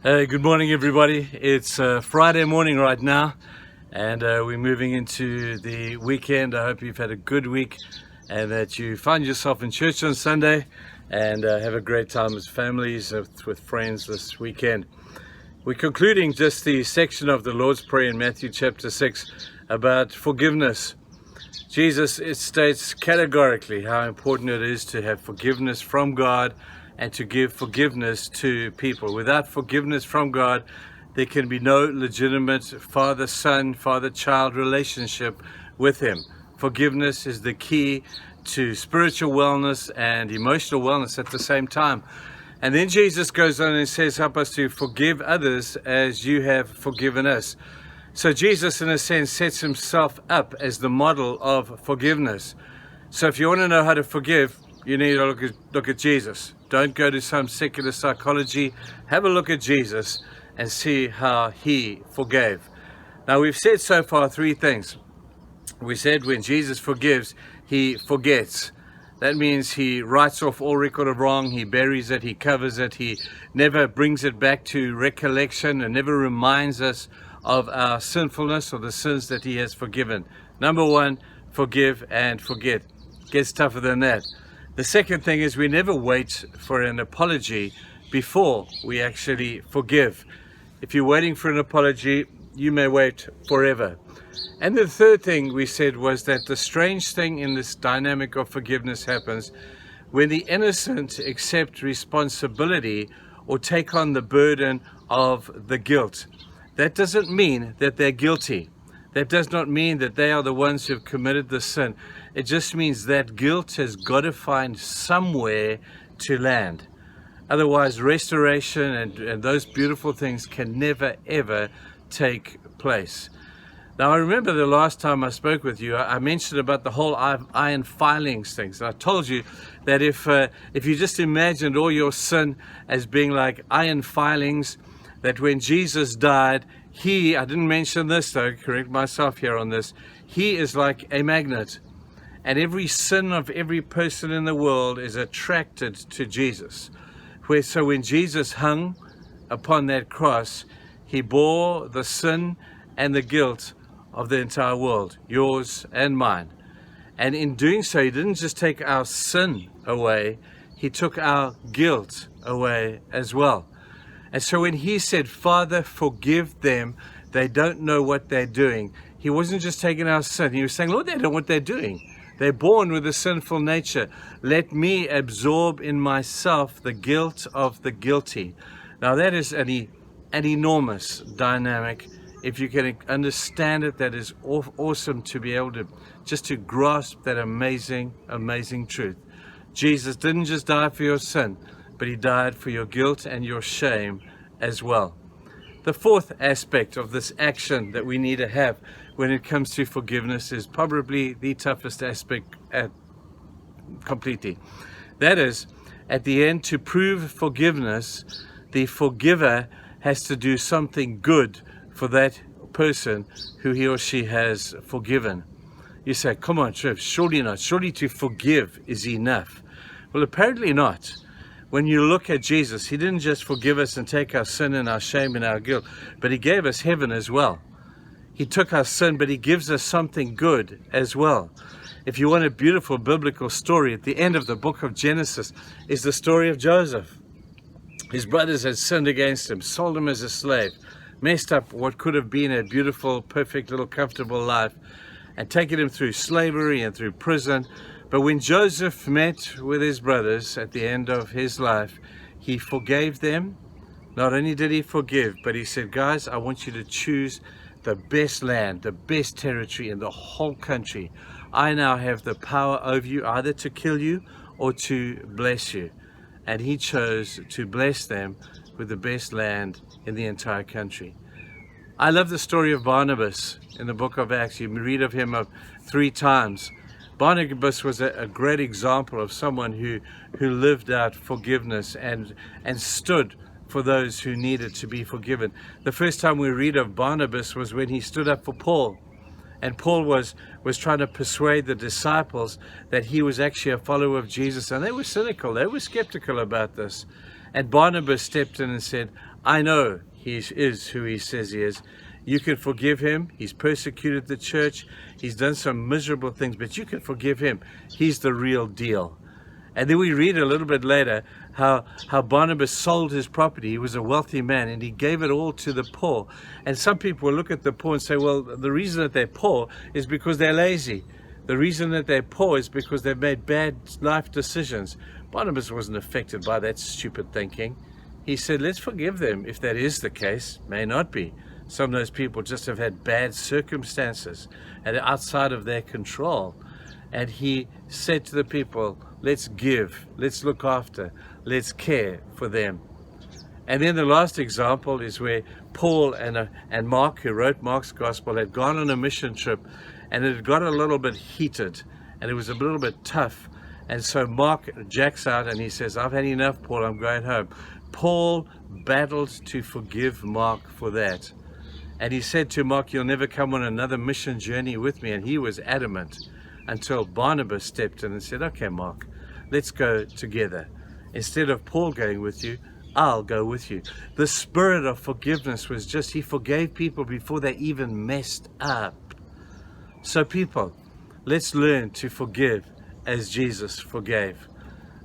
Good morning, everybody. It's Friday morning right now, and we're moving into the weekend. I hope you've had a good week and that you find yourself in church on Sunday and have a great time with families, with friends this weekend. We're concluding just the section of the Lord's Prayer in Matthew chapter 6 about forgiveness. Jesus states categorically how important it is to have forgiveness from God and to give forgiveness to people. Without forgiveness from God, there can be no legitimate father-son, father-child relationship with Him. Forgiveness is the key to spiritual wellness and emotional wellness at the same time. And then Jesus goes on and says, help us to forgive others as you have forgiven us. So Jesus, in a sense, sets Himself up as the model of forgiveness. So if you want to know how to forgive, you need to look at Jesus. Don't go to some secular psychology. Have a look at Jesus and see how He forgave. Now, we've said so far three things. We said when Jesus forgives, He forgets. That means He writes off all record of wrong. He buries it. He covers it. He never brings it back to recollection and never reminds us of our sinfulness or the sins that He has forgiven. Number one, forgive and forget. It gets tougher than that. The second thing is we never wait for an apology before we actually forgive. If you're waiting for an apology, you may wait forever. And the third thing we said was that the strange thing in this dynamic of forgiveness happens when the innocent accept responsibility or take on the burden of the guilt. That doesn't mean that they're guilty. That does not mean that they are the ones who have committed the sin. It just means that guilt has got to find somewhere to land. Otherwise, restoration and those beautiful things can never, ever take place. Now, I remember the last time I spoke with you, I mentioned about the whole iron filings things. I told you that if you just imagined all your sin as being like iron filings, that when Jesus died, I didn't mention this though, correct myself here on this, He is like a magnet. And every sin of every person in the world is attracted to Jesus. So when Jesus hung upon that cross, He bore the sin and the guilt of the entire world, yours and mine. And in doing so, He didn't just take our sin away, He took our guilt away as well. And so when He said, Father, forgive them, they don't know what they're doing, He wasn't just taking our sin. He was saying, Lord, they don't know what they're doing. They're born with a sinful nature. Let me absorb in myself the guilt of the guilty. Now that is an enormous dynamic. If you can understand it, that is awesome to be able to just to grasp that amazing, amazing truth. Jesus didn't just die for your sin, but He died for your guilt and your shame as well. The fourth aspect of this action that we need to have when it comes to forgiveness is probably the toughest aspect completely. That is, at the end, to prove forgiveness, the forgiver has to do something good for that person who he or she has forgiven. You say, come on, Trev, surely not. Surely to forgive is enough. Well, apparently not. When you look at Jesus, He didn't just forgive us and take our sin and our shame and our guilt, but He gave us heaven as well. He took our sin, but He gives us something good as well. If you want a beautiful biblical story, at the end of the book of Genesis is the story of Joseph. His brothers had sinned against him, sold him as a slave, messed up what could have been a beautiful, perfect, little comfortable life, and taken him through slavery and through prison. But when Joseph met with his brothers at the end of his life, he forgave them. Not only did he forgive, but he said, guys, I want you to choose the best land, the best territory in the whole country. I now have the power over you, either to kill you or to bless you. And he chose to bless them with the best land in the entire country. I love the story of Barnabas in the book of Acts. You read of him 3 times. Barnabas was a great example of someone who lived out forgiveness and stood for those who needed to be forgiven. The first time we read of Barnabas was when he stood up for Paul. And Paul was trying to persuade the disciples that he was actually a follower of Jesus. And they were cynical. They were skeptical about this. And Barnabas stepped in and said, I know he is who he says he is. You can forgive him. He's persecuted the church. He's done some miserable things, but you can forgive him. He's the real deal. And then we read a little bit later how Barnabas sold his property. He was a wealthy man, and he gave it all to the poor. And some people will look at the poor and say, well, the reason that they're poor is because they're lazy. The reason that they're poor is because they've made bad life decisions. Barnabas wasn't affected by that stupid thinking. He said, let's forgive them if that is the case. May not be. Some of those people just have had bad circumstances and are outside of their control. And he said to the people, let's give, let's look after, let's care for them. And then the last example is where Paul and Mark, who wrote Mark's Gospel, had gone on a mission trip, and it had got a little bit heated and it was a little bit tough. And so Mark jacks out and he says, I've had enough, Paul, I'm going home. Paul battled to forgive Mark for that. And he said to Mark, you'll never come on another mission journey with me. And he was adamant until Barnabas stepped in and said, okay, Mark, let's go together. Instead of Paul going with you, I'll go with you. The spirit of forgiveness was just, he forgave people before they even messed up. So people, let's learn to forgive as Jesus forgave.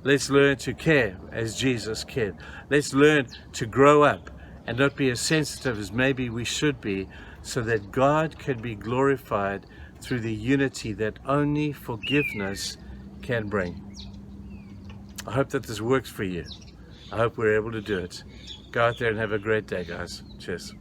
Let's learn to care as Jesus cared. Let's learn to grow up and not be as sensitive as maybe we should be, so that God can be glorified through the unity that only forgiveness can bring. I hope that this works for you. I hope we're able to do it. Go out there and have a great day, guys. Cheers.